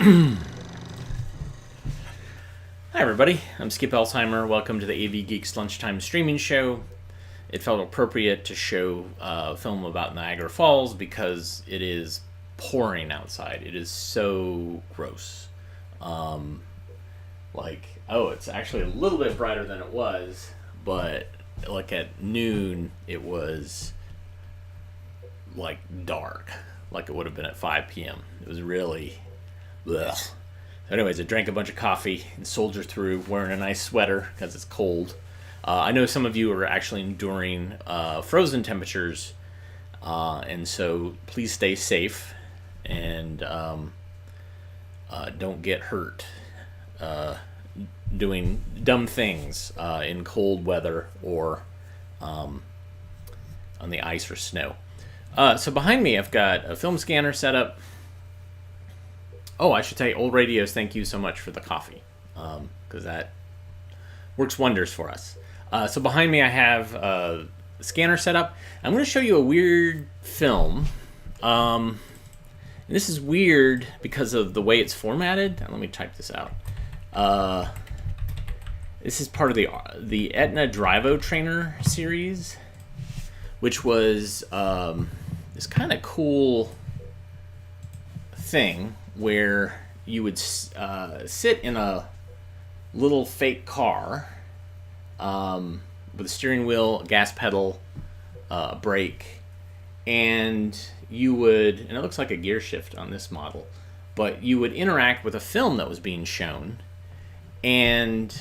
Hi everybody, I'm Skip Elsheimer. Welcome to the AV Geeks Lunchtime Streaming Show. It felt appropriate to show a film about Niagara Falls because it is pouring outside. It is so gross. It's actually a little bit brighter than it was, but like at noon it was like dark, like it would have been at 5 p.m. It was really blech. So anyways, I drank a bunch of coffee and soldiered through wearing a nice sweater because it's cold. I know some of you are actually enduring frozen temperatures, and so please stay safe and don't get hurt doing dumb things in cold weather or on the ice or snow. So behind me, I've got a film scanner set up. Oh, I should say, Old Radios, thank you so much for the coffee, because that works wonders for us. So behind me, I have a scanner set up. I'm going to show you a weird film. And this is weird because of the way it's formatted. Let me type this out. This is part of the Aetna Drivotrainer series, which was this kind of cool thing where you would sit in a little fake car with a steering wheel, a gas pedal, a brake, and you would, and it looks like a gear shift on this model, but you would interact with a film that was being shown, and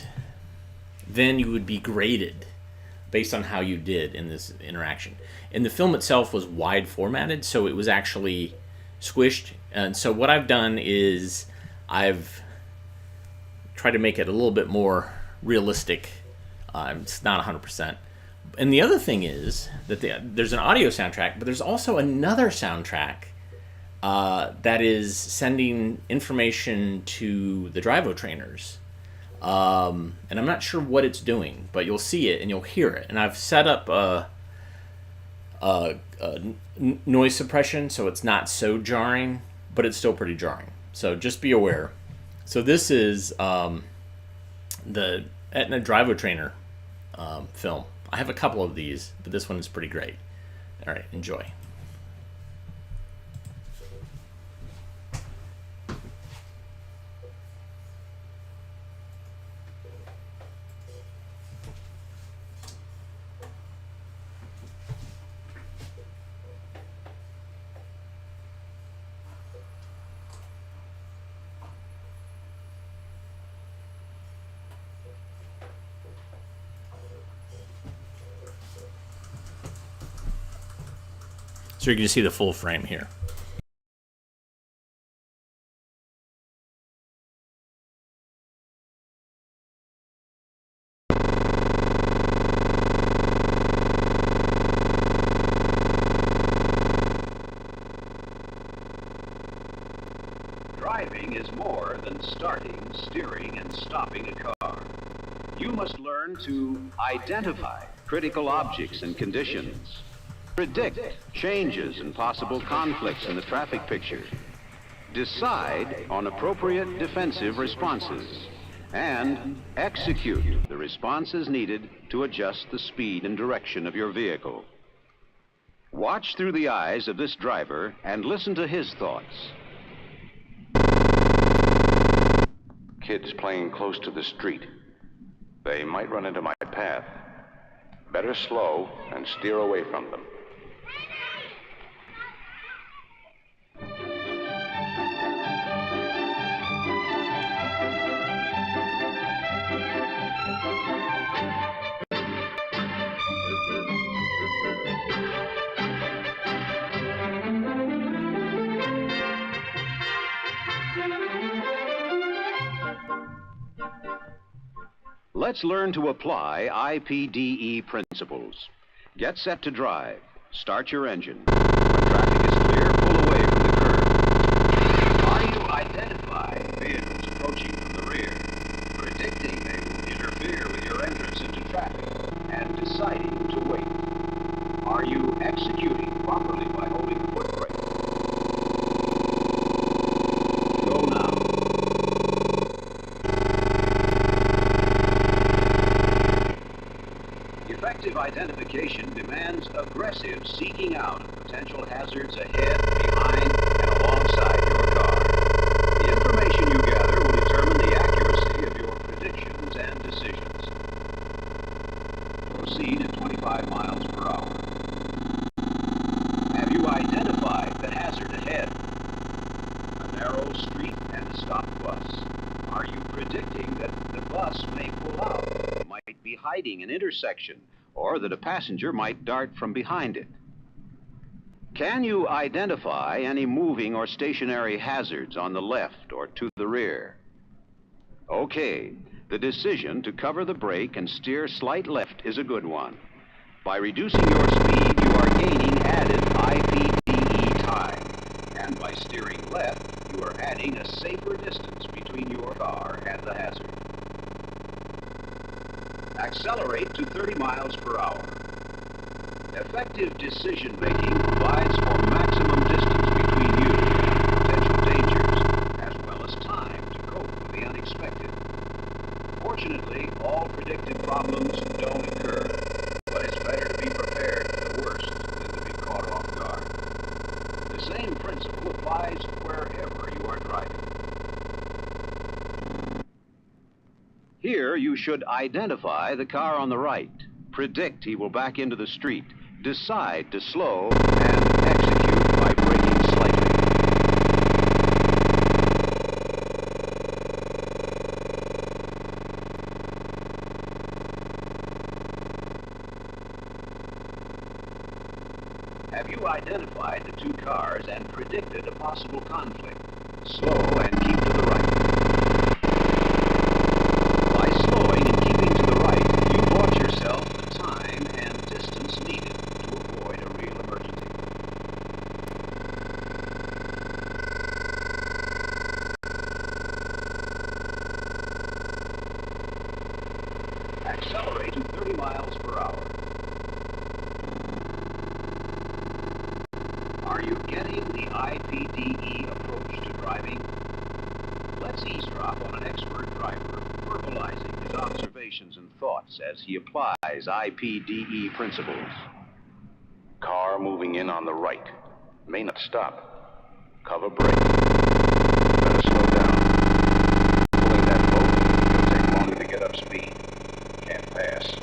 then you would be graded based on how you did in this interaction. And the film itself was wide formatted, so it was actually squished. And so what I've done is I've tried to make it a little bit more realistic. It's not 100%. And the other thing is that there's an audio soundtrack, but there's also another soundtrack that is sending information to the Drivotrainers. And I'm not sure what it's doing, but you'll see it and you'll hear it. And I've set up noise suppression so it's not so jarring, but it's still pretty jarring. So just be aware. So this is the Aetna Drivotrainer film. I have a couple of these, but this one is pretty great. All right, enjoy. So you're going to see the full frame here. Driving is more than starting, steering, and stopping a car. You must learn to identify critical objects and conditions, predict changes and possible conflicts in the traffic picture, decide on appropriate defensive responses, and execute the responses needed to adjust the speed and direction of your vehicle. Watch through the eyes of this driver and listen to his thoughts. Kids playing close to the street. They might run into my path. Better slow and steer away from them. Let's learn to apply IPDE principles. Get set to drive. Start your engine. When traffic is clear, pull away from the curb. Are you identifying vehicles approaching from the rear, predicting they will interfere with your entrance into traffic, and deciding to wait? Are you executing properly by holding the foot brake? Go now. Effective identification demands aggressive seeking out of potential hazards ahead, behind, and alongside your car. The information you gather will determine the accuracy of your predictions and decisions. Proceed at 25 miles per hour. Have you identified the hazard ahead? A narrow street and a stopped bus. Are you predicting that the bus may pull out, might be hiding an intersection, or that a passenger might dart from behind it? Can you identify any moving or stationary hazards on the left or to the rear? Okay, the decision to cover the brake and steer slight left is a good one. By reducing your speed, you are gaining added IPDE time. And by steering left, you are adding a safer distance between your car and the hazard. Accelerate to 30 miles per hour. Effective decision-making provides for maximum distance between you and potential dangers, as well as time to cope with the unexpected. Fortunately, all predicted problems don't occur, but it's better to be prepared for the worst than to be caught off guard. The same principle applies wherever you are driving. Here, you should identify the car on the right, predict he will back into the street, decide to slow, and execute by braking slightly. Have you identified the two cars and predicted a possible conflict? Slow and keep to the right. By slowing and keeping to the right, you bought yourself the time and distance needed to avoid a real emergency. Accelerate to 30 miles per hour. Are you getting the IPDE approach to driving? Let's eavesdrop on an expert driver verbalizing his observations and thoughts as he applies IPDE principles. Car moving in on the right. May not stop. Cover brake. Better slow down. Pulling that boat, it'll take longer to get up speed. Can't pass.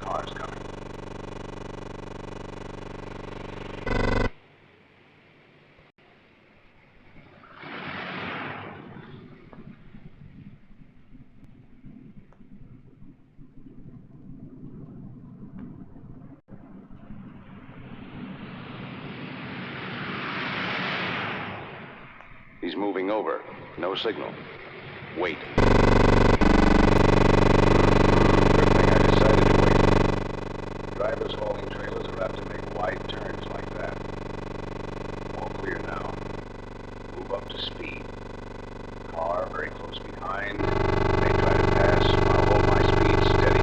Car's coming. He's moving over. No signal. Wait. Good thing I decided to wait. Drivers hauling trailers are apt to make wide turns like that. All clear now. Move up to speed. Car very close behind. May try to pass. I'll hold my speed steady.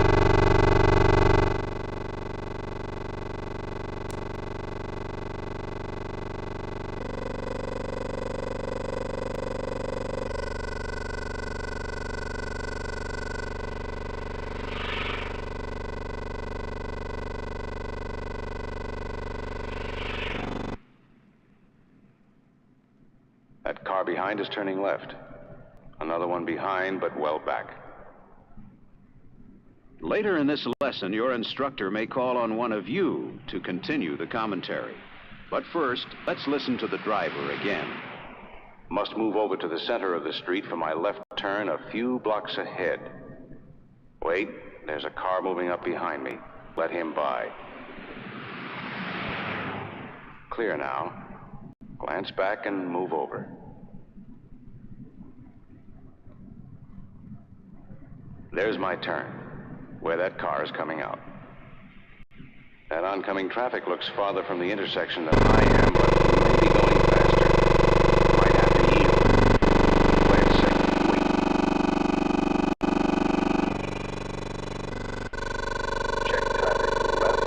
That car behind is turning left. Another one behind, but well back. Later in this lesson, your instructor may call on one of you to continue the commentary. But first, let's listen to the driver again. Must move over to the center of the street for my left turn a few blocks ahead. Wait, there's a car moving up behind me. Let him by. Clear now. Glance back and move over. There's my turn, where that car is coming out. That oncoming traffic looks farther from the intersection than I am, but maybe going faster. Might have to yield. Wait a second, wait. Check traffic to the left.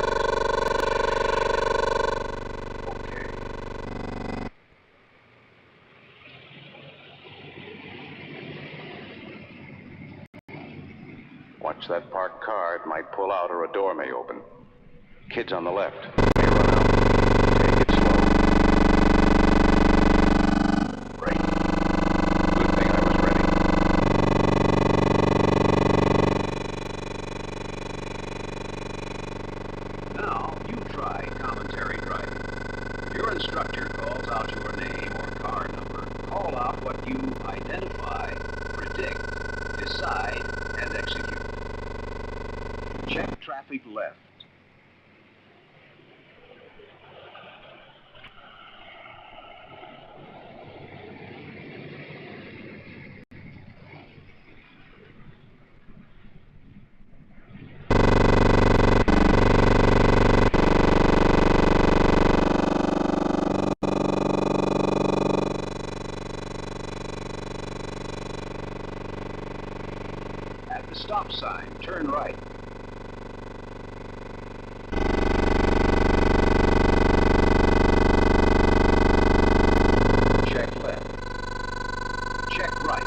Okay. Watch Watch that parked car. It might pull out or a door may open. Kids on the left. May run out. Take it slow. Great. Good thing I was ready. Now, you try commentary driving. If your instructor calls out your name or car number, call out what you identify, predict, decide, and execute. Check traffic left. At the stop sign, turn right. Check left. Check right.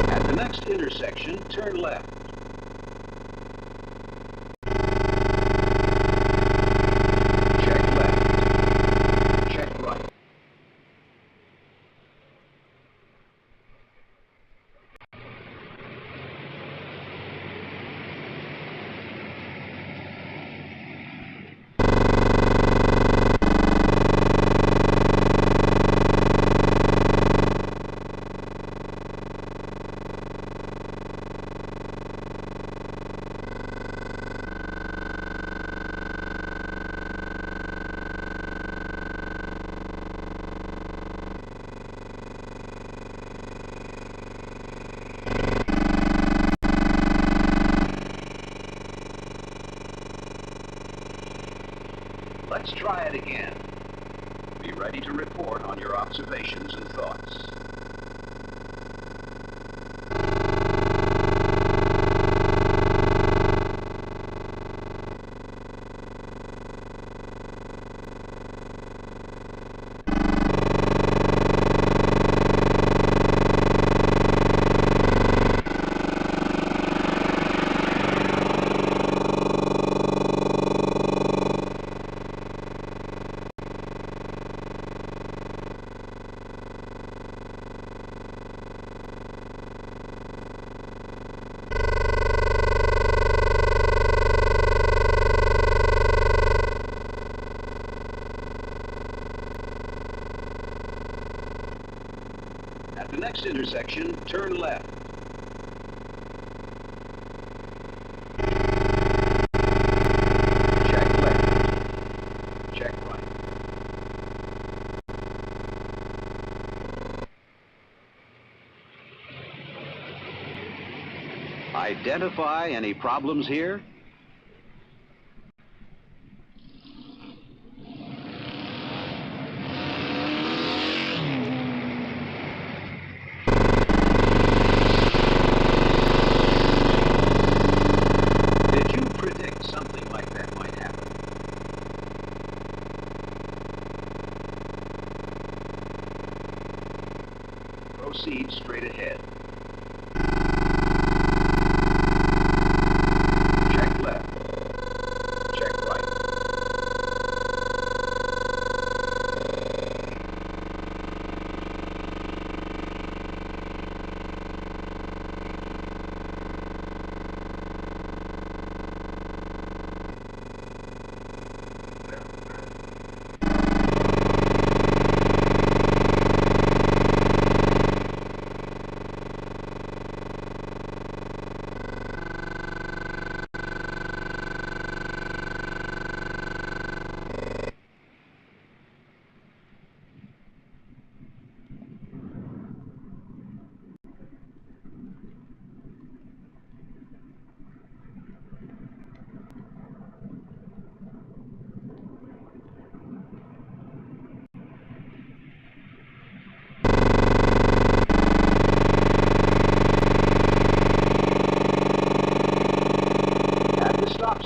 At the next intersection, turn left. Check left. Check right. Let's try it again. Be ready to report on your observations and thoughts. At the next intersection, turn left. Check left. Check right. Identify any problems here? Did you predict something like that might happen? Proceed straight ahead. Check left. Check right.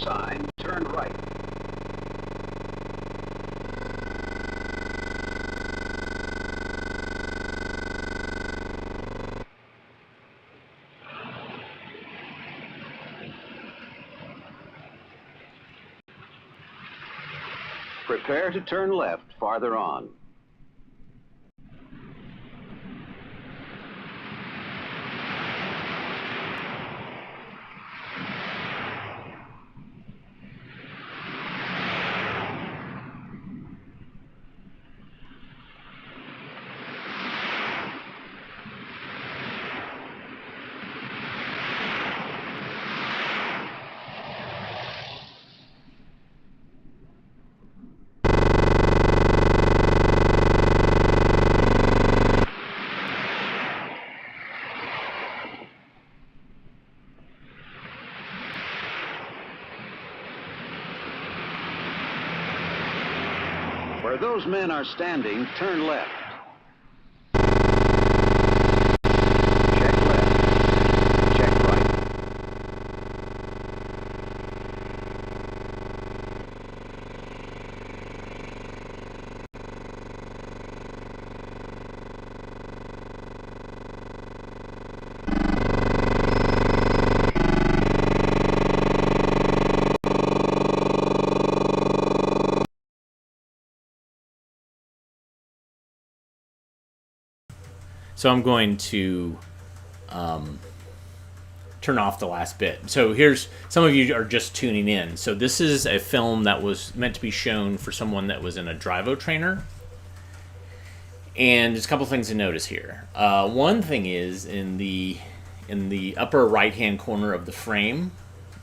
sign, turn right. Prepare to turn left farther on. Where those men are standing, turn left. Check left. Check right. So I'm going to turn off the last bit. So here's, some of you are just tuning in. So this is a film that was meant to be shown for someone that was in a Drivotrainer. And there's a couple things to notice here. One thing is in the upper right-hand corner of the frame,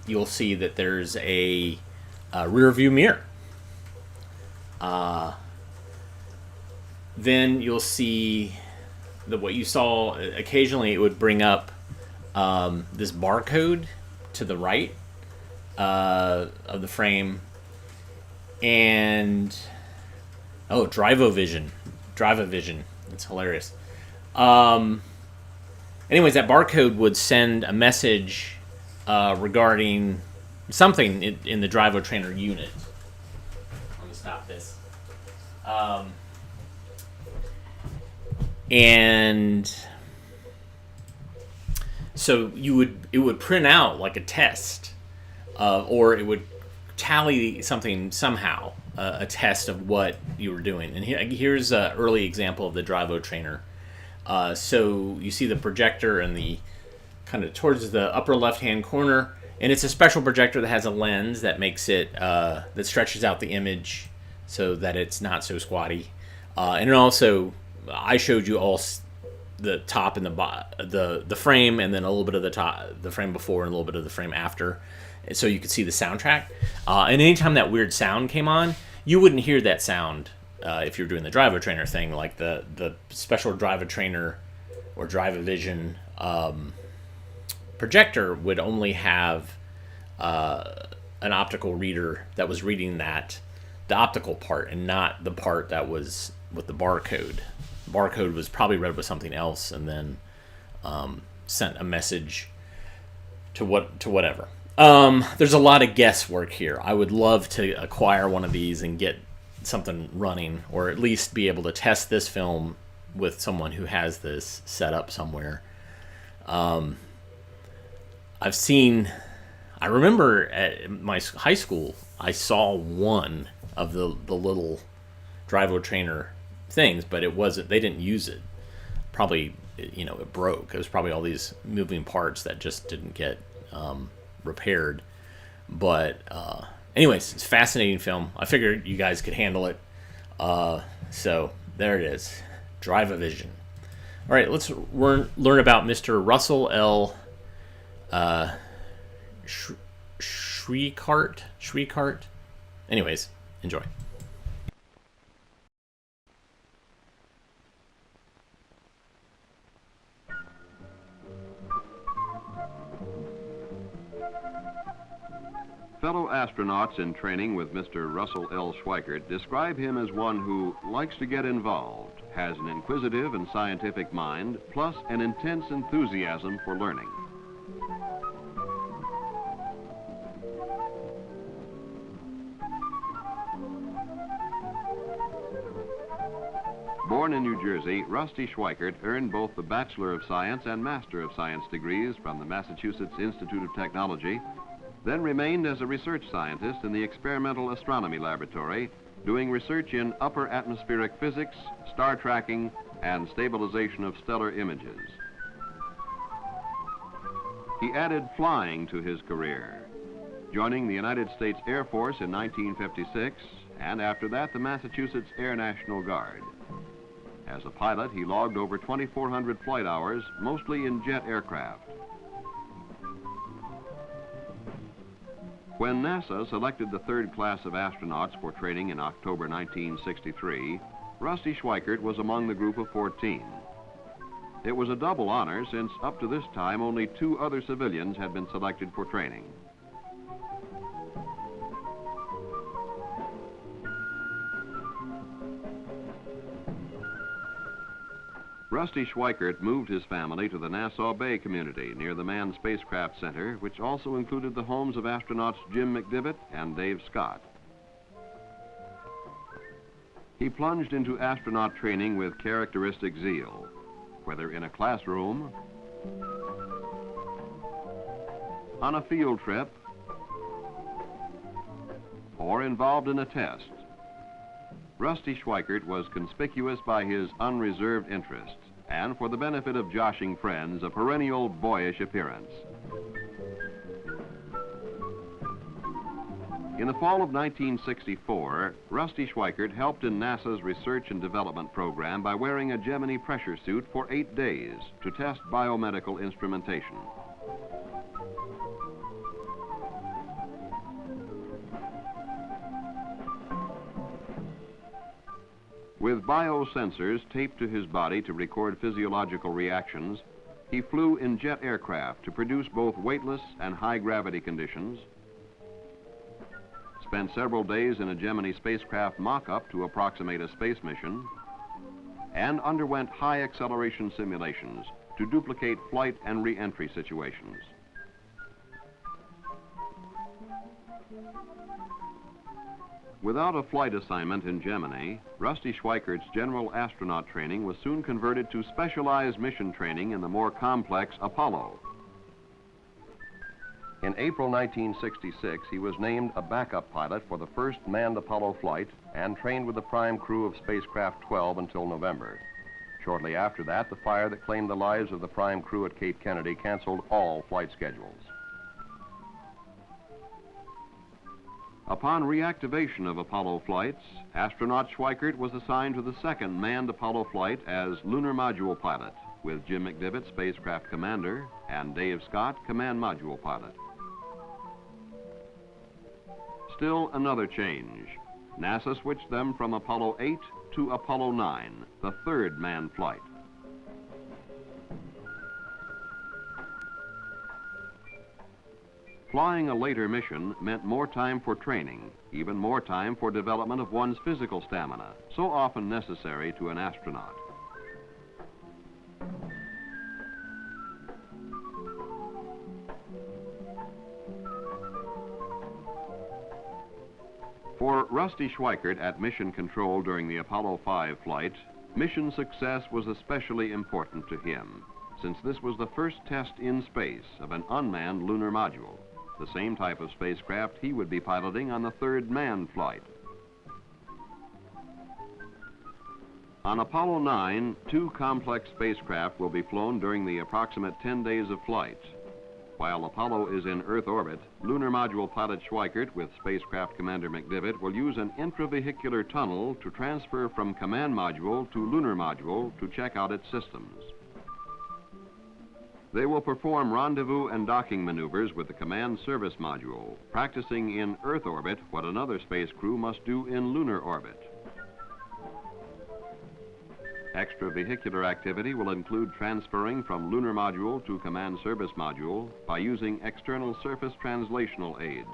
you'll see that there's a rear view mirror. Then you'll see that what you saw, occasionally it would bring up this barcode to the right of the frame. And, oh, Drivovision. It's hilarious. Anyways, that barcode would send a message regarding something in the Drivotrainer unit. Let me stop this. And so it would print out like a test, or it would tally something somehow, a test of what you were doing. And here's an early example of the Drivotrainer. So you see the projector in the kind of towards the upper left-hand corner, and it's a special projector that has a lens that makes it that stretches out the image so that it's not so squatty. And it also, I showed you all the top and the frame, and then a little bit of the frame before and a little bit of the frame after, so you could see the soundtrack. And anytime that weird sound came on, you wouldn't hear that sound if you're doing the Drivotrainer thing, like the special Drivotrainer or Drivovision projector would only have an optical reader that was reading the optical part, and not the part that was with the barcode. The barcode was probably read with something else, and then sent a message to whatever. There's a lot of guesswork here. I would love to acquire one of these and get something running, or at least be able to test this film with someone who has this set up somewhere. I remember at my high school, I saw one of the little Drivotrainer things, but they didn't use it. Probably, it broke. It was probably all these moving parts that just didn't get repaired. But anyways, it's a fascinating film. I figured you guys could handle it. So there it is, Drivovision. All right, let's learn about Mr. Russell L Schweickart. Anyways, enjoy. Fellow astronauts in training with Mr. Russell L Schweickart describe him as one who likes to get involved, has an inquisitive and scientific mind, plus an intense enthusiasm for learning. Born in New Jersey, Rusty Schweickart earned both the Bachelor of Science and Master of Science degrees from the Massachusetts Institute of Technology, then remained as a research scientist in the Experimental Astronomy Laboratory, doing research in upper atmospheric physics, star tracking, and stabilization of stellar images. He added flying to his career, joining the United States Air Force in 1956, and after that, the Massachusetts Air National Guard. As a pilot, he logged over 2,400 flight hours, mostly in jet aircraft. When NASA selected the third class of astronauts for training in October 1963, Rusty Schweickart was among the group of 14. It was a double honor since up to this time only 2 other civilians had been selected for training. Rusty Schweickart moved his family to the Nassau Bay community near the Manned Spacecraft Center, which also included the homes of astronauts Jim McDivitt and Dave Scott. He plunged into astronaut training with characteristic zeal, whether in a classroom, on a field trip, or involved in a test. Rusty Schweickart was conspicuous by his unreserved interests and, for the benefit of joshing friends, a perennial boyish appearance. In the fall of 1964, Rusty Schweickart helped in NASA's research and development program by wearing a Gemini pressure suit for 8 days to test biomedical instrumentation. With biosensors taped to his body to record physiological reactions, he flew in jet aircraft to produce both weightless and high-gravity conditions, spent several days in a Gemini spacecraft mock-up to approximate a space mission, and underwent high-acceleration simulations to duplicate flight and re-entry situations. Without a flight assignment in Gemini, Rusty Schweikart's general astronaut training was soon converted to specialized mission training in the more complex Apollo. In April 1966, he was named a backup pilot for the first manned Apollo flight and trained with the prime crew of spacecraft 12 until November. Shortly after that, the fire that claimed the lives of the prime crew at Cape Kennedy canceled all flight schedules. Upon reactivation of Apollo flights, astronaut Schweickart was assigned to the second manned Apollo flight as lunar module pilot, with Jim McDivitt, spacecraft commander, and Dave Scott, command module pilot. Still another change. NASA switched them from Apollo 8 to Apollo 9, the third manned flight. Flying a later mission meant more time for training, even more time for development of one's physical stamina, so often necessary to an astronaut. For Rusty Schweickart at Mission Control during the Apollo 5 flight, mission success was especially important to him, since this was the first test in space of an unmanned lunar module, the same type of spacecraft he would be piloting on the third manned flight. On Apollo 9, 2 complex spacecraft will be flown during the approximate 10 days of flight. While Apollo is in Earth orbit, lunar module pilot Schweickart with spacecraft commander McDivitt will use an intravehicular tunnel to transfer from command module to lunar module to check out its systems. They will perform rendezvous and docking maneuvers with the command service module, practicing in Earth orbit what another space crew must do in lunar orbit. Extravehicular activity will include transferring from lunar module to command service module by using external surface translational aids.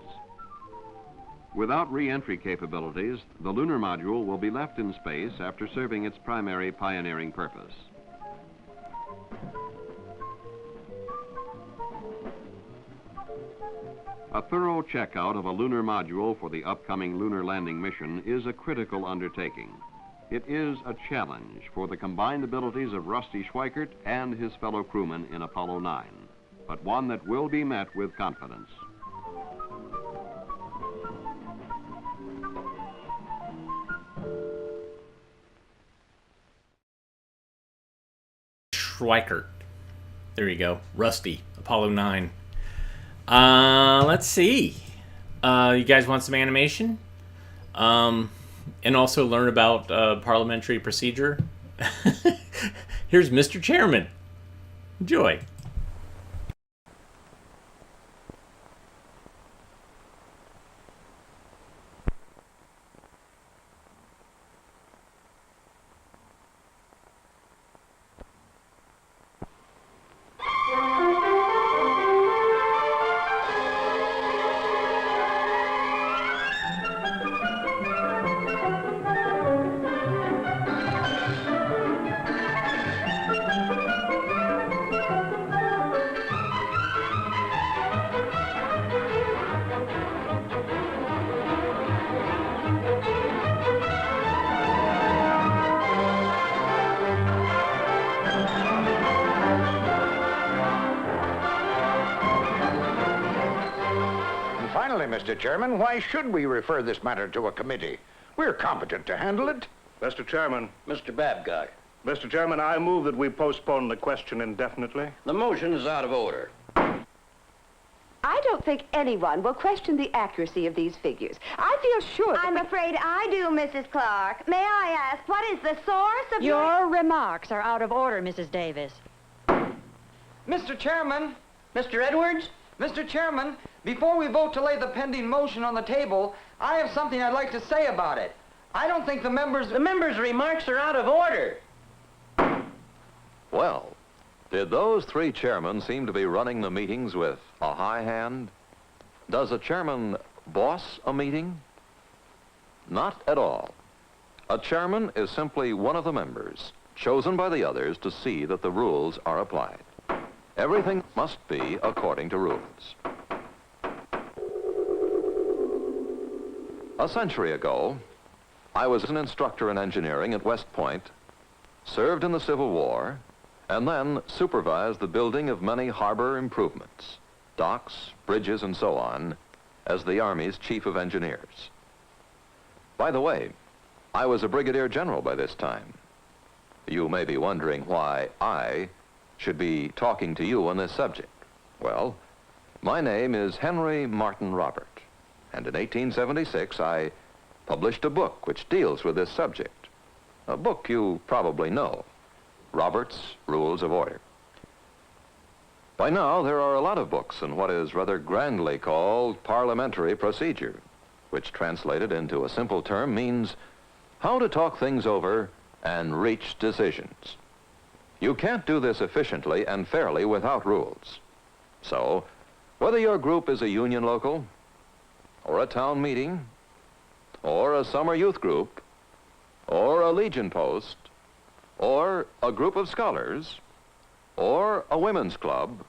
Without re-entry capabilities, the lunar module will be left in space after serving its primary pioneering purpose. A thorough checkout of a lunar module for the upcoming lunar landing mission is a critical undertaking. It is a challenge for the combined abilities of Rusty Schweickart and his fellow crewmen in Apollo 9, but one that will be met with confidence. Schweickart. There you go. Rusty, Apollo 9. Let's see. You guys want some animation? And also learn about parliamentary procedure? Here's Mr. Chairman. Enjoy. Finally, Mr. Chairman, why should we refer this matter to a committee? We're competent to handle it. Mr. Chairman. Mr. Babcock. Mr. Chairman, I move that we postpone the question indefinitely. The motion is out of order. I don't think anyone will question the accuracy of these figures. I feel sure I'm afraid I do, Mrs. Clark. May I ask, what is the source of Your remarks are out of order, Mrs. Davis. Mr. Chairman, Mr. Edwards? Mr. Chairman, before we vote to lay the pending motion on the table, I have something I'd like to say about it. I don't think the members... The members' remarks are out of order. Well, did those three chairmen seem to be running the meetings with a high hand? Does a chairman boss a meeting? Not at all. A chairman is simply one of the members, chosen by the others to see that the rules are applied. Everything must be according to rules. A century ago, I was an instructor in engineering at West Point, served in the Civil War, and then supervised the building of many harbor improvements, docks, bridges, and so on, as the Army's chief of engineers. By the way, I was a brigadier general by this time. You may be wondering why I should be talking to you on this subject. Well, my name is Henry Martin Robert, and in 1876 I published a book which deals with this subject. A book you probably know, Robert's Rules of Order. By now, there are a lot of books in what is rather grandly called parliamentary procedure, which translated into a simple term means how to talk things over and reach decisions. You can't do this efficiently and fairly without rules. So, whether your group is a union local, or a town meeting, or a summer youth group, or a legion post, or a group of scholars, or a women's club,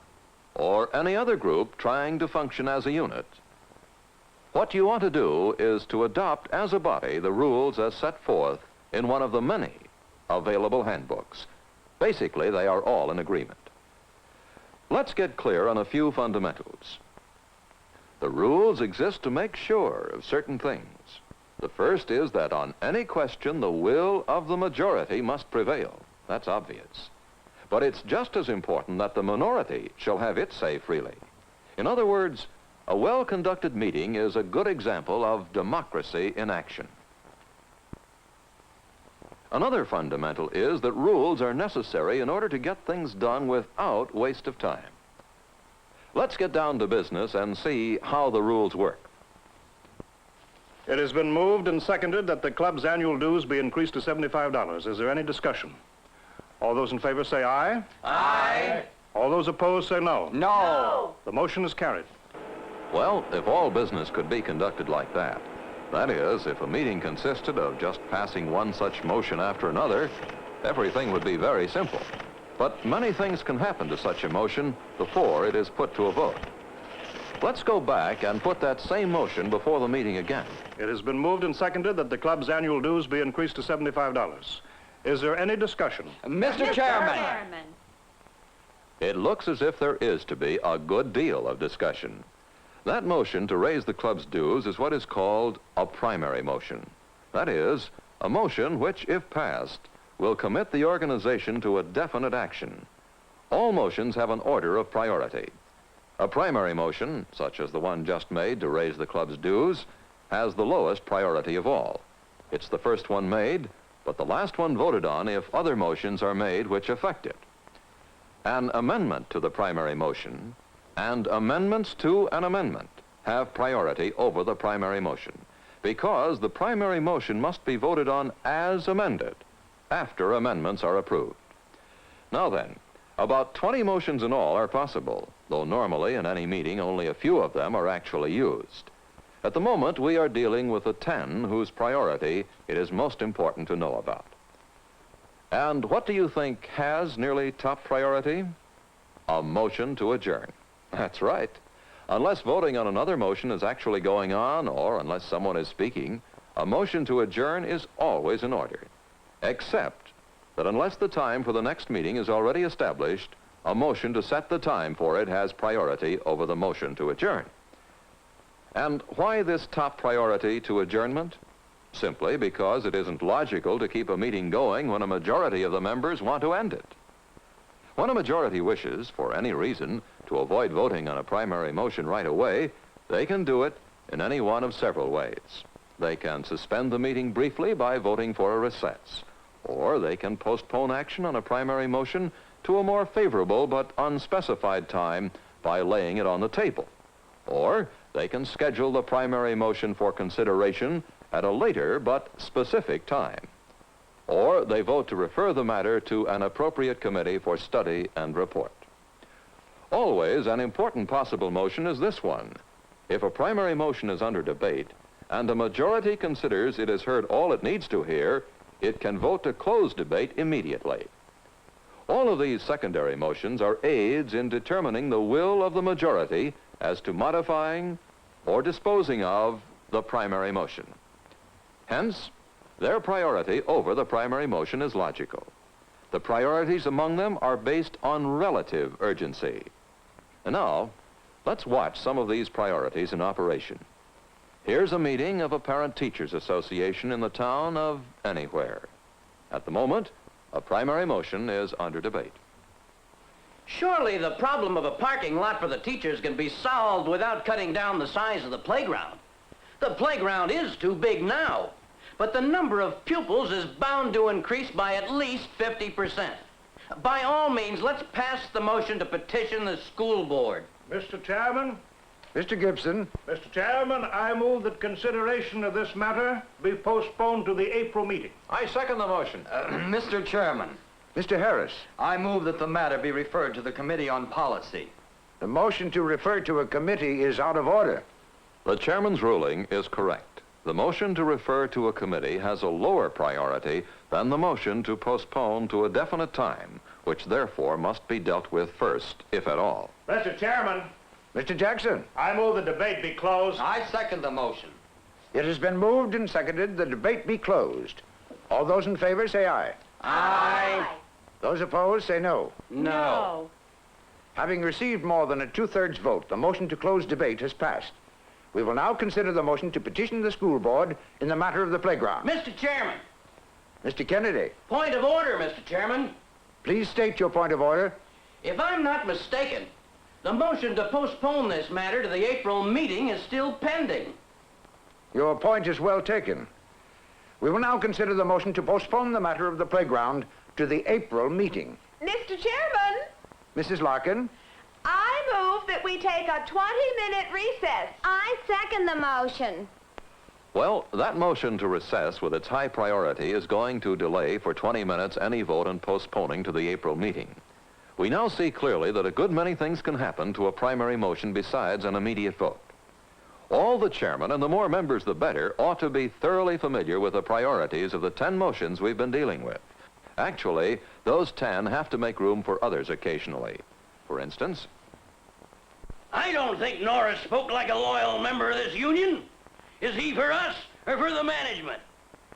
or any other group trying to function as a unit, what you want to do is to adopt as a body the rules as set forth in one of the many available handbooks. Basically, they are all in agreement. Let's get clear on a few fundamentals. The rules exist to make sure of certain things. The first is that on any question, the will of the majority must prevail. That's obvious. But it's just as important that the minority shall have its say freely. In other words, a well-conducted meeting is a good example of democracy in action. Another fundamental is that rules are necessary in order to get things done without waste of time. Let's get down to business and see how the rules work. It has been moved and seconded that the club's annual dues be increased to $75. Is there any discussion? All those in favor say aye. Aye. All those opposed say no. No. The motion is carried. Well, if all business could be conducted like that, that is, if a meeting consisted of just passing one such motion after another, everything would be very simple. But many things can happen to such a motion before it is put to a vote. Let's go back and put that same motion before the meeting again. It has been moved and seconded that the club's annual dues be increased to $75. Is there any discussion? Mr. Chairman. It looks as if there is to be a good deal of discussion. That motion to raise the club's dues is what is called a primary motion. That is, a motion which, if passed, will commit the organization to a definite action. All motions have an order of priority. A primary motion, such as the one just made to raise the club's dues, has the lowest priority of all. It's the first one made, but the last one voted on if other motions are made which affect it. An amendment to the primary motion and amendments to an amendment have priority over the primary motion because the primary motion must be voted on as amended after amendments are approved. Now then, about 20 motions in all are possible, though normally in any meeting only a few of them are actually used. At the moment, we are dealing with the 10 whose priority it is most important to know about. And what do you think has nearly top priority? A motion to adjourn. That's right. Unless voting on another motion is actually going on, or unless someone is speaking, a motion to adjourn is always in order. Except that unless the time for the next meeting is already established, a motion to set the time for it has priority over the motion to adjourn. And why this top priority to adjournment? Simply because it isn't logical to keep a meeting going when a majority of the members want to end it. When a majority wishes, for any reason, to avoid voting on a primary motion right away, they can do it in any one of several ways. They can suspend the meeting briefly by voting for a recess, or they can postpone action on a primary motion to a more favorable but unspecified time by laying it on the table, or they can schedule the primary motion for consideration at a later but specific time. Or they vote to refer the matter to an appropriate committee for study and report. Always an important possible motion is this one. If a primary motion is under debate and a majority considers it has heard all it needs to hear, it can vote to close debate immediately. All of these secondary motions are aids in determining the will of the majority as to modifying or disposing of the primary motion. Hence, their priority over the primary motion is logical. The priorities among them are based on relative urgency. And now, let's watch some of these priorities in operation. Here's a meeting of a parent-teachers association in the town of anywhere. At the moment, a primary motion is under debate. Surely the problem of a parking lot for the teachers can be solved without cutting down the size of the playground. The playground is too big now, but the number of pupils is bound to increase by at least 50%. By all means, let's pass the motion to petition the school board. Mr. Chairman? Mr. Gibson? Mr. Chairman, I move that consideration of this matter be postponed to the April meeting. I second the motion. Mr. Chairman, Mr. Harris? I move that the matter be referred to the Committee on Policy. The motion to refer to a committee is out of order. The chairman's ruling is correct. The motion to refer to a committee has a lower priority than the motion to postpone to a definite time, which therefore must be dealt with first, if at all. Mr. Chairman, Mr. Jackson? I move the debate be closed. I second the motion. It has been moved and seconded the debate be closed. All those in favor say aye. Aye. Those opposed say no. No. Having received more than a two-thirds vote, the motion to close debate has passed. We will now consider the motion to petition the school board in the matter of the playground. Mr. Chairman. Mr. Kennedy, Point of order, Mr. Chairman. please state your point of order. If I'm not mistaken, the motion to postpone this matter to the April meeting is still pending. Your point is well taken. We will now consider the motion to postpone the matter of the playground to the April meeting. Mr. Chairman, Mrs. Larkin? I move that we take a 20-minute recess. I second the motion. Well, that motion to recess with its high priority is going to delay for 20 minutes any vote on postponing to the April meeting. We now see clearly that a good many things can happen to a primary motion besides an immediate vote. All the chairman, and the more members the better, ought to be thoroughly familiar with the priorities of the 10 motions we've been dealing with. Actually, those 10 have to make room for others occasionally. For instance, I don't think Norris spoke like a loyal member of this union. Is he for us or for the management?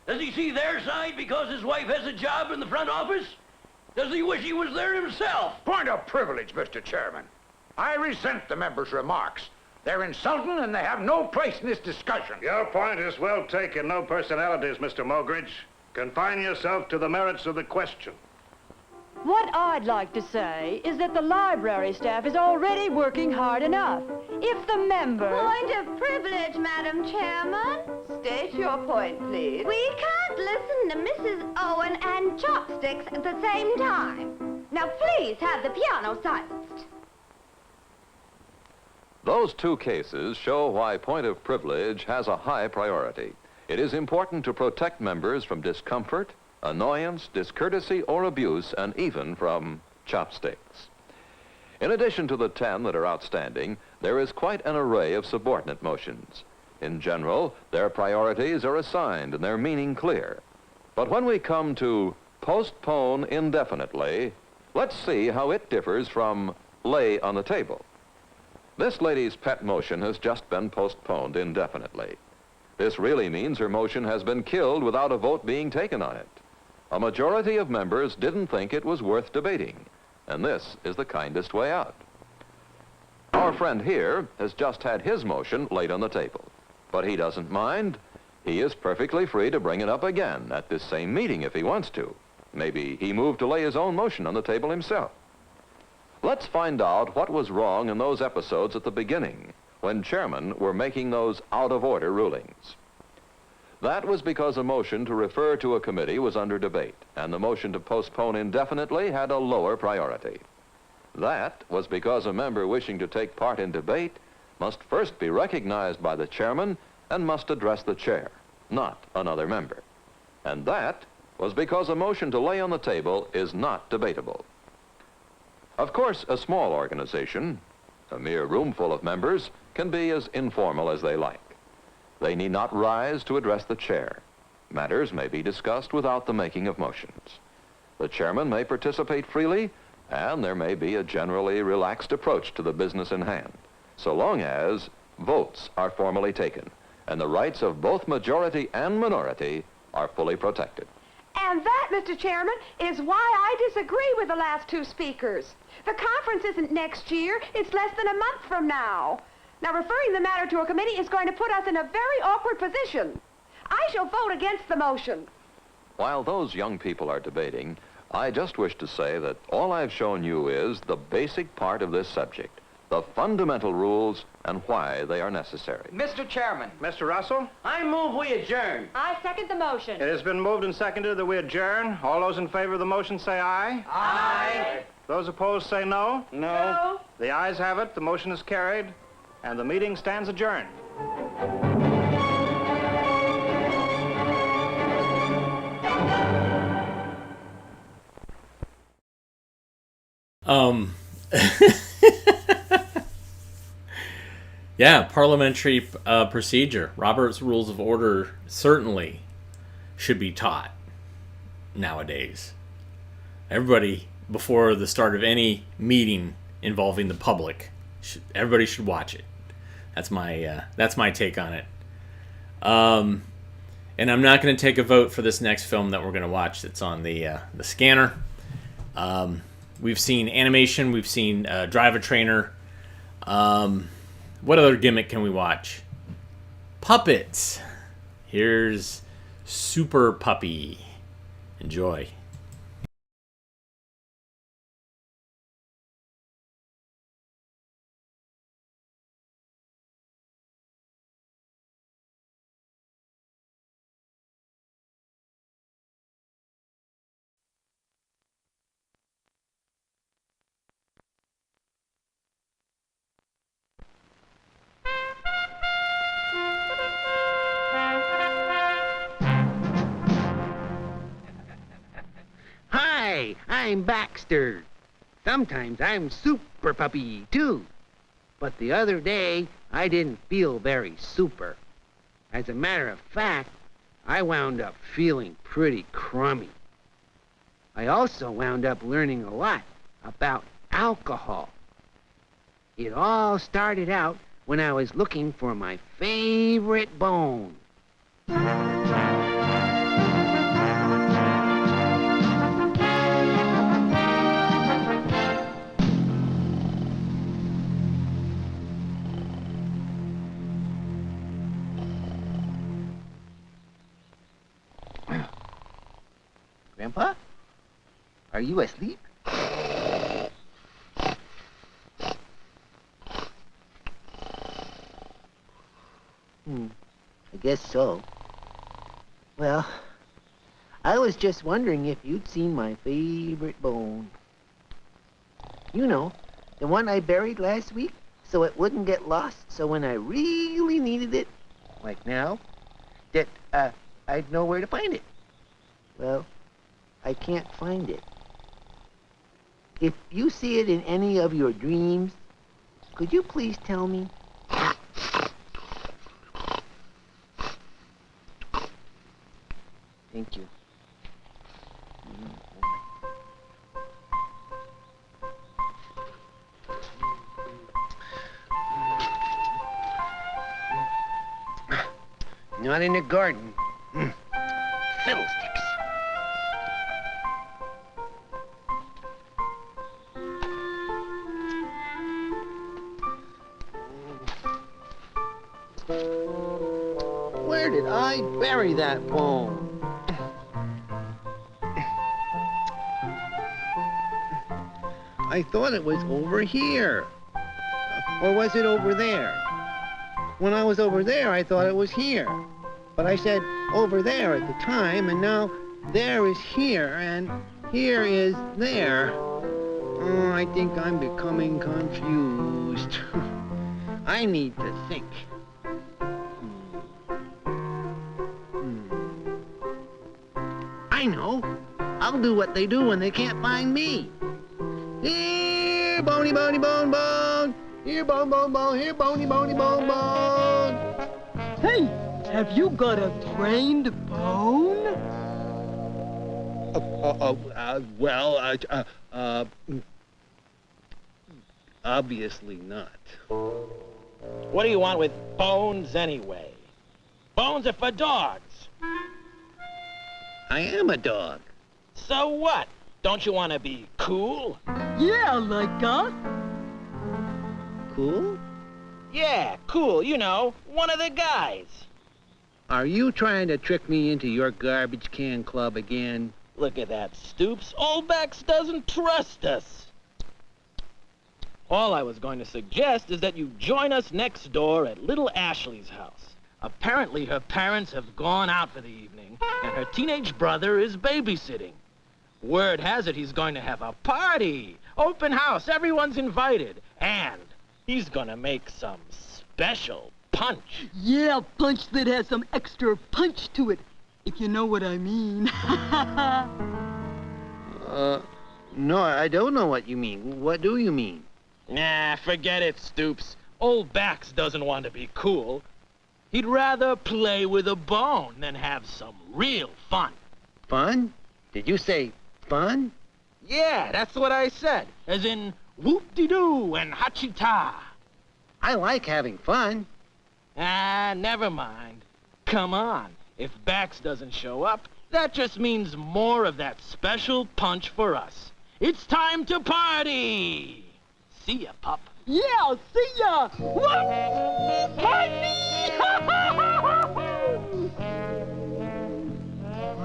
Does he see their side because his wife has a job in the front office? Does he wish he was there himself? Point of privilege, Mr. Chairman. I resent the member's remarks. They're insulting and they have no place in this discussion. Your point is well taken. No personalities, Mr. Mogridge. Confine yourself to the merits of the question. What I'd like to say is that the library staff is already working hard enough. If the member... Point of privilege, Madam Chairman. State your point, please. We can't listen to Mrs. Owen and Chopsticks at the same time. Now, please have the piano silenced. Those two cases show why point of privilege has a high priority. It is important to protect members from discomfort, annoyance, discourtesy, or abuse, and even from chopsticks. In addition to the 10 that are outstanding, there is quite an array of subordinate motions. In general, their priorities are assigned and their meaning clear. But when we come to postpone indefinitely, let's see how it differs from lay on the table. This lady's pet motion has just been postponed indefinitely. This really means her motion has been killed without a vote being taken on it. A majority of members didn't think it was worth debating, and this is the kindest way out. Our friend here has just had his motion laid on the table, but he doesn't mind. He is perfectly free to bring it up again at this same meeting if he wants to. Maybe he moved to lay his own motion on the table himself. Let's find out what was wrong in those episodes at the beginning when chairmen were making those out-of-order rulings. That was because a motion to refer to a committee was under debate, and the motion to postpone indefinitely had a lower priority. That was because a member wishing to take part in debate must first be recognized by the chairman and must address the chair, not another member. And that was because a motion to lay on the table is not debatable. Of course, a small organization, a mere room full of members, can be as informal as they like. They need not rise to address the chair. Matters may be discussed without the making of motions. The chairman may participate freely, and there may be a generally relaxed approach to the business in hand, so long as votes are formally taken, and the rights of both majority and minority are fully protected. And that, Mr. Chairman, is why I disagree with the last two speakers. The conference isn't next year, it's less than a month from now. Now, referring the matter to a committee is going to put us in a very awkward position. I shall vote against the motion. While those young people are debating, I just wish to say that all I've shown you is the basic part of this subject, the fundamental rules and why they are necessary. Mr. Chairman. Mr. Russell? I move we adjourn. I second the motion. It has been moved and seconded that we adjourn. All those in favor of the motion say aye. Aye. Those opposed say no. No. The ayes have it. The motion is carried, and the meeting stands adjourned. Yeah, parliamentary procedure. Robert's Rules of Order certainly should be taught nowadays. Everybody, before the start of any meeting involving the public, everybody should watch it. That's my take on it. And I'm not going to take a vote for this next film that we're going to watch that's on the scanner. We've seen animation. We've seen Drivotrainer. What other gimmick can we watch? Puppets. Here's Sooper Puppy. Enjoy. Hi, I'm Baxter. Sometimes I'm Super Puppy, too. But the other day, I didn't feel very super. As a matter of fact, I wound up feeling pretty crummy. I also wound up learning a lot about alcohol. It all started out when I was looking for my favorite bone. Grandpa? Are you asleep? I guess so. Well, I was just wondering if you'd seen my favorite bone. You know, the one I buried last week so it wouldn't get lost, so when I really needed it, like now, that I'd know where to find it. Well, I can't find it. If you see it in any of your dreams, could you please tell me? Thank you. Not in the garden. Fiddlesticks. Where did I bury that bone? I thought it was over here. Or was it over there? When I was over there, I thought it was here. But I said over there at the time, and now there is here, and here is there. Oh, I think I'm becoming confused. I need to think. I know. I'll do what they do when they can't find me. Here, bony, bony, bone, bone. Here, bone, bone, bone. Here, bony, bony, bone, bone. Hey, have you got a trained bone? Obviously not. What do you want with bones anyway? Bones are for dogs. I am a dog. So what? Don't you want to be cool? Yeah, like us. Cool? Yeah, cool, you know, one of the guys. Are you trying to trick me into your garbage can club again? Look at that, Stoops. Old Bex doesn't trust us. All I was going to suggest is that you join us next door at little Ashley's house. Apparently her parents have gone out for the evening, and her teenage brother is babysitting. Word has it he's going to have a party. Open house, everyone's invited. And he's gonna make some special punch. Yeah, punch that has some extra punch to it, if you know what I mean. No, I don't know what you mean. What do you mean? Nah, forget it, Stoops. Old Bax doesn't want to be cool. He'd rather play with a bone than have some real fun. Fun? Did you say fun? Yeah, that's what I said. As in whoop-de-doo and hachita. I like having fun. Ah, never mind. Come on. If Bax doesn't show up, that just means more of that special punch for us. It's time to party! See ya, pup. Yeah, see ya!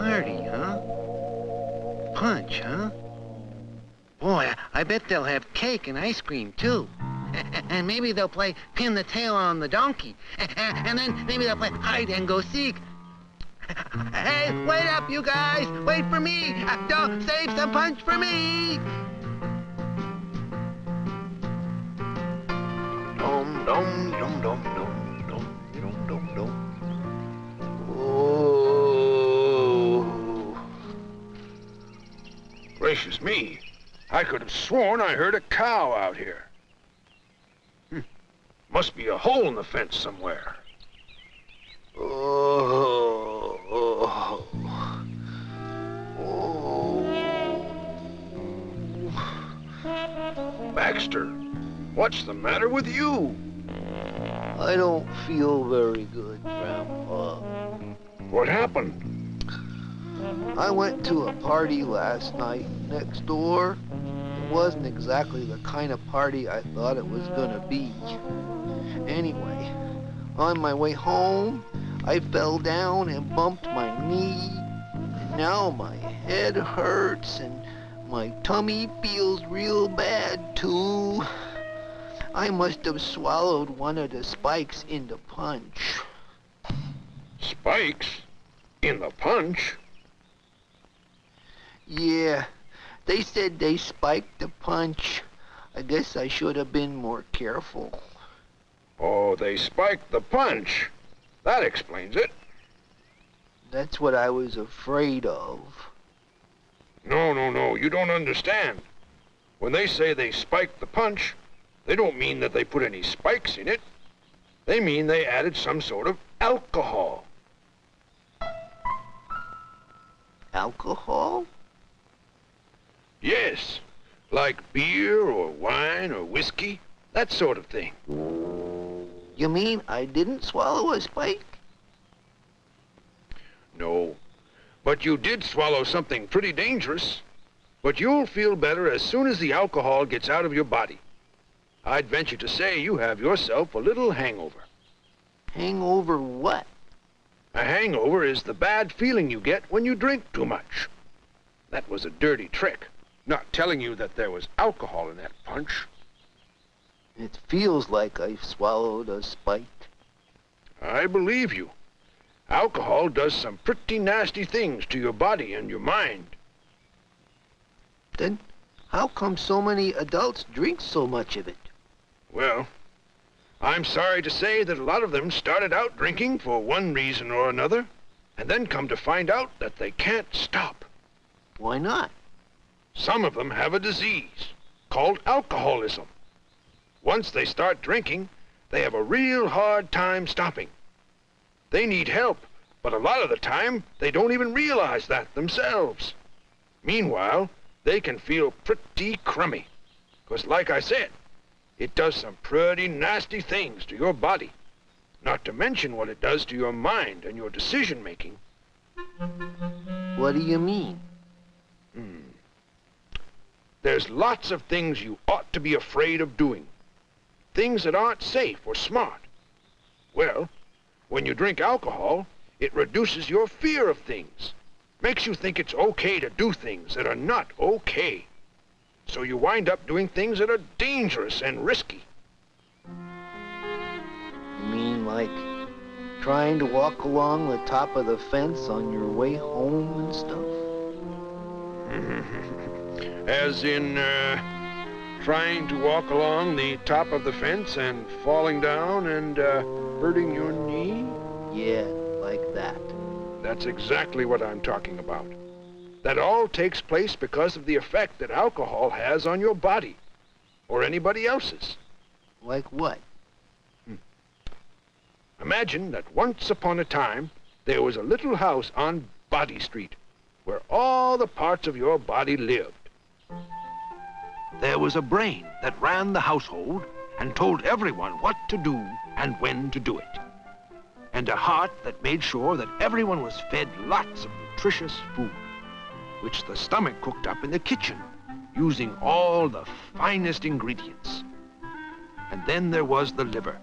Party, huh? Punch, huh? Boy, I bet they'll have cake and ice cream, too. And maybe they'll play pin the tail on the donkey. And then maybe they'll play hide and go seek. Hey, wait up, you guys! Wait for me! Don't save some punch for me! Dum dum dum dum dum dum dum dum dum. Oh. Gracious me. I could have sworn I heard a cow out here. Must be a hole in the fence somewhere. Oh. Oh. Baxter, What's the matter with you? I don't feel very good, Grandpa. What happened? I went to a party last night next door. It wasn't exactly the kind of party I thought it was gonna be. Anyway, on my way home, I fell down and bumped my knee. And now my head hurts and my tummy feels real bad too. I must have swallowed one of the spikes in the punch. Spikes? In the punch? Yeah, they said they spiked the punch. I guess I should have been more careful. Oh, they spiked the punch. That explains it. That's what I was afraid of. No, you don't understand. When they say they spiked the punch, they don't mean that they put any spikes in it. They mean they added some sort of alcohol. Alcohol? Yes, like beer or wine or whiskey, that sort of thing. You mean I didn't swallow a spike? No, but you did swallow something pretty dangerous. But you'll feel better as soon as the alcohol gets out of your body. I'd venture to say you have yourself a little hangover. Hangover what? A hangover is the bad feeling you get when you drink too much. That was a dirty trick, not telling you that there was alcohol in that punch. It feels like I've swallowed a spike. I believe you. Alcohol does some pretty nasty things to your body and your mind. Then how come so many adults drink so much of it? Well, I'm sorry to say that a lot of them started out drinking for one reason or another, and then come to find out that they can't stop. Why not? Some of them have a disease called alcoholism. Once they start drinking, they have a real hard time stopping. They need help, but a lot of the time, they don't even realize that themselves. Meanwhile, they can feel pretty crummy. 'Cause like I said, it does some pretty nasty things to your body. Not to mention what it does to your mind and your decision-making. What do you mean? There's lots of things you ought to be afraid of doing. Things that aren't safe or smart. Well, when you drink alcohol, it reduces your fear of things. Makes you think it's okay to do things that are not okay. So you wind up doing things that are dangerous and risky. You mean like trying to walk along the top of the fence on your way home and stuff? As in, trying to walk along the top of the fence and falling down and hurting your knee? Yeah, like that. That's exactly what I'm talking about. That all takes place because of the effect that alcohol has on your body, or anybody else's. Like what? Imagine that once upon a time, there was a little house on Body Street, where all the parts of your body lived. There was a brain that ran the household and told everyone what to do and when to do it. And a heart that made sure that everyone was fed lots of nutritious food, which the stomach cooked up in the kitchen, using all the finest ingredients. And then there was the liver.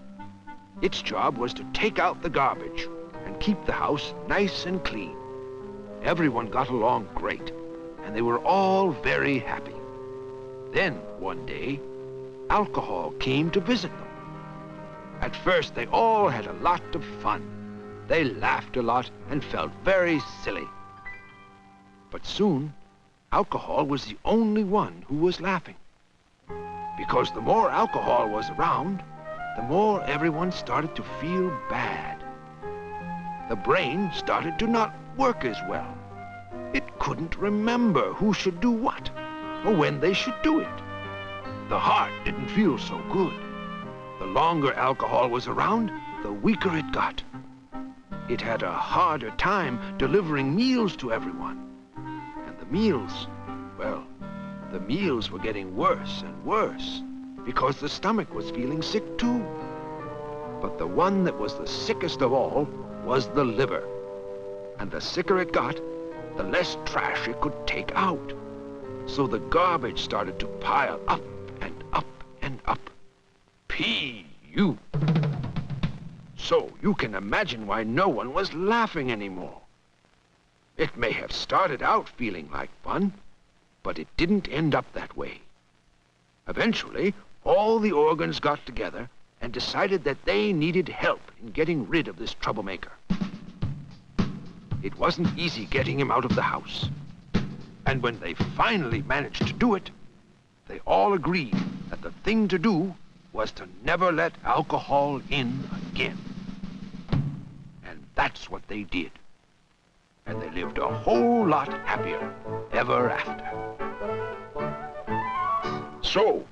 Its job was to take out the garbage and keep the house nice and clean. Everyone got along great, and they were all very happy. Then, one day, alcohol came to visit them. At first, they all had a lot of fun. They laughed a lot and felt very silly. But soon, alcohol was the only one who was laughing. Because the more alcohol was around, the more everyone started to feel bad. The brain started to not work as well. It couldn't remember who should do what, or when they should do it. The heart didn't feel so good. The longer alcohol was around, the weaker it got. It had a harder time delivering meals to everyone. And the meals, well, the meals were getting worse and worse. because the stomach was feeling sick too. But the one that was the sickest of all was the liver. And the sicker it got, the less trash it could take out. So the garbage started to pile up and up and up. P.U. So you can imagine why no one was laughing anymore. It may have started out feeling like fun, but it didn't end up that way. Eventually, all the organs got together and decided that they needed help in getting rid of this troublemaker. It wasn't easy getting him out of the house. And when they finally managed to do it, they all agreed that the thing to do was to never let alcohol in again. And that's what they did. And they lived a whole lot happier ever after. So,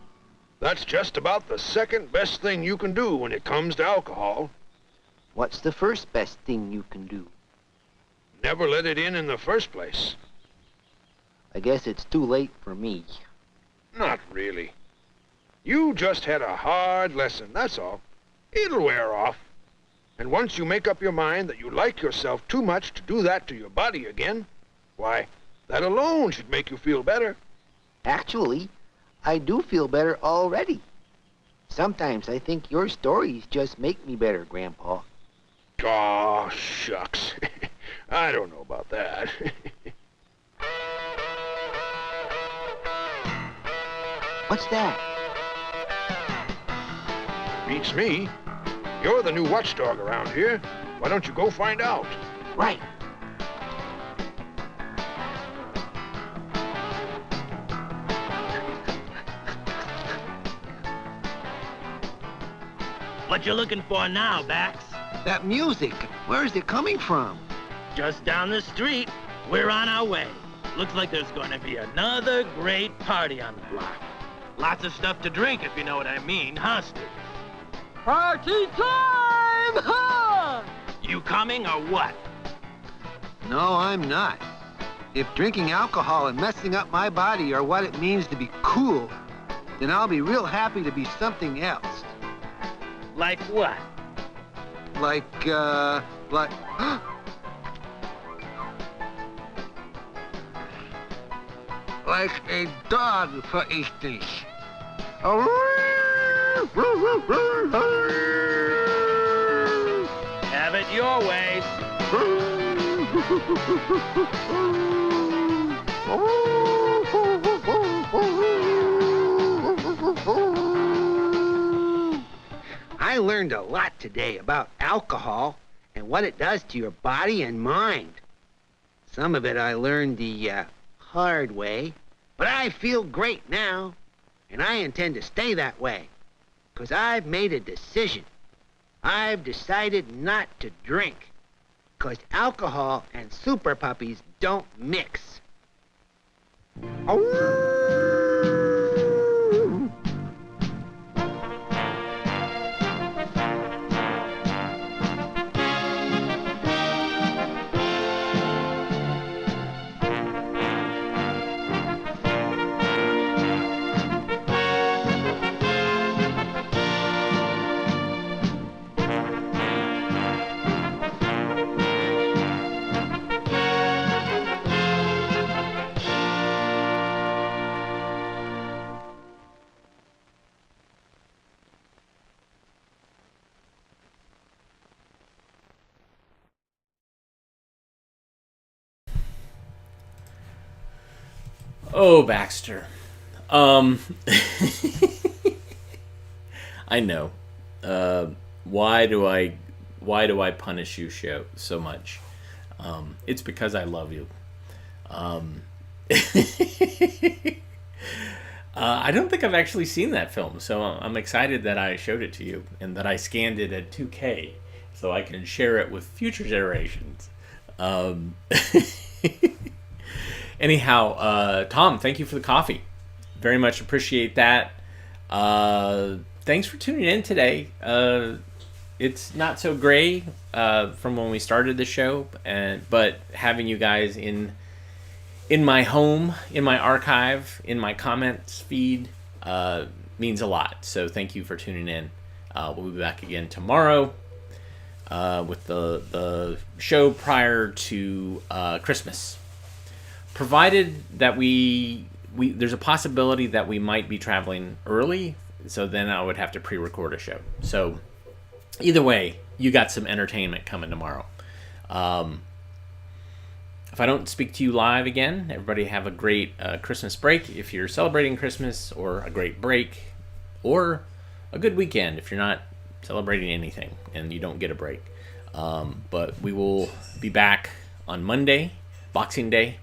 that's just about the second best thing you can do when it comes to alcohol. What's the first best thing you can do? Never let it in the first place. I guess it's too late for me. Not really. You just had a hard lesson, that's all. It'll wear off. And once you make up your mind that you like yourself too much to do that to your body again, why, that alone should make you feel better. Actually, I do feel better already. Sometimes I think your stories just make me better, Grandpa. Aw, shucks. I don't know about that. What's that? Beats me. You're the new watchdog around here. Why don't you go find out? Right. What you looking for now, Bax? That music, where's it coming from? Just down the street. We're on our way. Looks like there's going to be another great party on the block. Lots of stuff to drink, if you know what I mean, huh, Stu? Party time! Ha! You coming or what? No, I'm not. If drinking alcohol and messing up my body are what it means to be cool, then I'll be real happy to be something else. Like what? Like like a dog, for instance. Have it your way. I learned a lot today about alcohol and what it does to your body and mind. Some of it I learned the hard way, but I feel great now, and I intend to stay that way, 'cause I've made a decision. I've decided not to drink, 'cause alcohol and super puppies don't mix. Oh, Baxter. I know. Why do I punish you so much? It's because I love you. I don't think I've actually seen that film, so I'm excited that I showed it to you and that I scanned it at 2K so I can share it with future generations. Anyhow, Tom, thank you for the coffee. Very much appreciate that. Thanks for tuning in today. It's not so gray from when we started the show, but having you guys in my home, in my archive, in my comments feed, means a lot. So thank you for tuning in. We'll be back again tomorrow with the show prior to Christmas. Provided that we there's a possibility that we might be traveling early, so then I would have to pre-record a show. So either way, you got some entertainment coming tomorrow. If I don't speak to you live again, everybody have a great Christmas break if you're celebrating Christmas, or a great break, or a good weekend if you're not celebrating anything and you don't get a break. But we will be back on Monday, Boxing Day,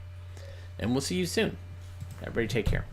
and we'll see you soon. Everybody take care.